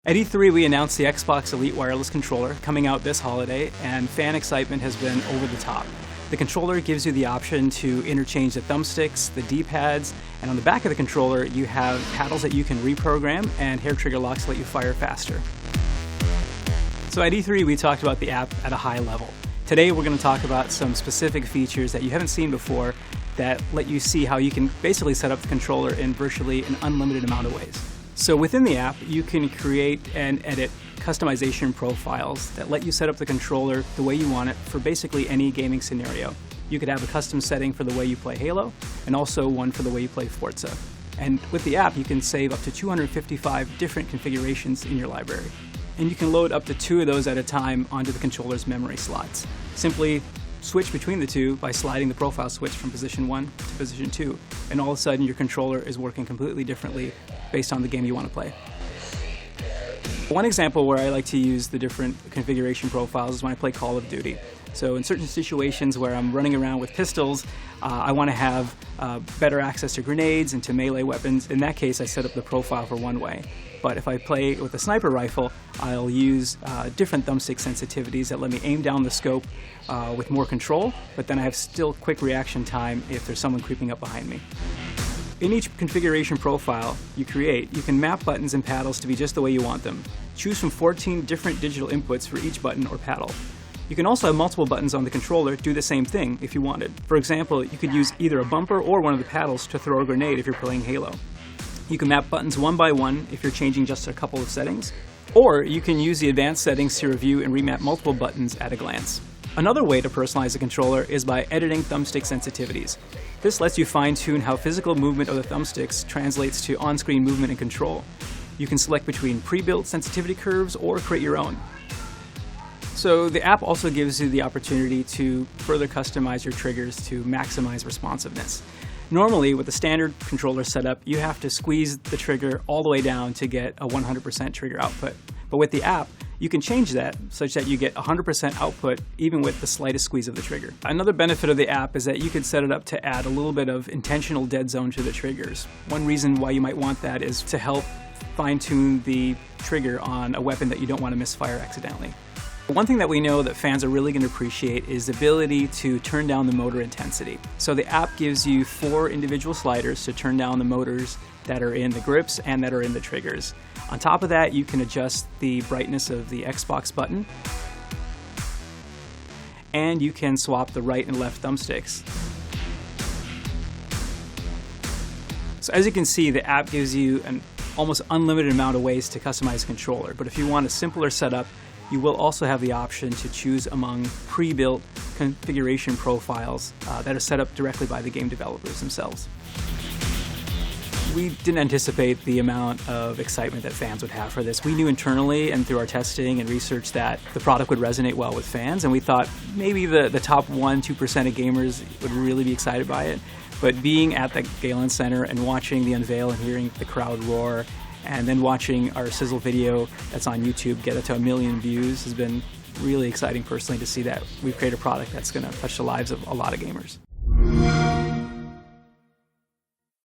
At E3, we announced the Xbox Elite Wireless Controller coming out this holiday, and fan excitement has been over the top. The controller gives you the option to interchange the thumbsticks, the D-pads, and on the back of the controller you have paddles that you can reprogram and hair trigger locks let you fire faster. So at E3 we talked about the app at a high level. Today we're going to talk about some specific features that you haven't seen before that let you see how you can basically set up the controller in virtually an unlimited amount of ways. So within the app, you can create and edit customization profiles that let you set up the controller the way you want it for basically any gaming scenario. You could have a custom setting for the way you play Halo, and also one for the way you play Forza. And with the app, you can save up to 255 different configurations in your library. And you can load up to 2 of those at a time onto the controller's memory slots. Simply switch between the two by sliding the profile switch from position 1 to position 2, and all of a sudden your controller is working completely differently based on the game you want to play. One example where I like to use the different configuration profiles is when I play Call of Duty. So in certain situations where I'm running around with pistols, I want to have better access to grenades and to melee weapons. In that case, I set up the profile for one way. But if I play with a sniper rifle, I'll use different thumbstick sensitivities that let me aim down the scope with more control, but then I have still quick reaction time if there's someone creeping up behind me. In each configuration profile you create, you can map buttons and paddles to be just the way you want them. Choose from 14 different digital inputs for each button or paddle. You can also have multiple buttons on the controller do the same thing if you wanted. For example, you could use either a bumper or one of the paddles to throw a grenade if you're playing Halo. You can map buttons one by one if you're changing just a couple of settings, or you can use the advanced settings to review and remap multiple buttons at a glance. Another way to personalize the controller is by editing thumbstick sensitivities. This lets you fine-tune how physical movement of the thumbsticks translates to on-screen movement and control. You can select between pre-built sensitivity curves or create your own. So the app also gives you the opportunity to further customize your triggers to maximize responsiveness. Normally, with the standard controller setup, you have to squeeze the trigger all the way down to get a 100% trigger output. But with the app, you can change that such that you get 100% output even with the slightest squeeze of the trigger. Another benefit of the app is that you can set it up to add a little bit of intentional dead zone to the triggers. One reason why you might want that is to help fine-tune the trigger on a weapon that you don't want to misfire accidentally. One thing that we know that fans are really going to appreciate is the ability to turn down the motor intensity. So the app gives you 4 individual sliders to turn down the motors that are in the grips and that are in the triggers. On top of that, you can adjust the brightness of the Xbox button, and you can swap the right and left thumbsticks. So as you can see, the app gives you an almost unlimited amount of ways to customize the controller, but if you want a simpler setup, you will also have the option to choose among pre-built configuration profiles that are set up directly by the game developers themselves. We didn't anticipate the amount of excitement that fans would have for this. We knew internally and through our testing and research that the product would resonate well with fans, and we thought maybe the top 1-2% of gamers would really be excited by it. But being at the Galen Center and watching the unveil and hearing the crowd roar, and then watching our sizzle video that's on YouTube get it to 1 million views has been really exciting personally to see that we've created a product that's going to touch the lives of a lot of gamers.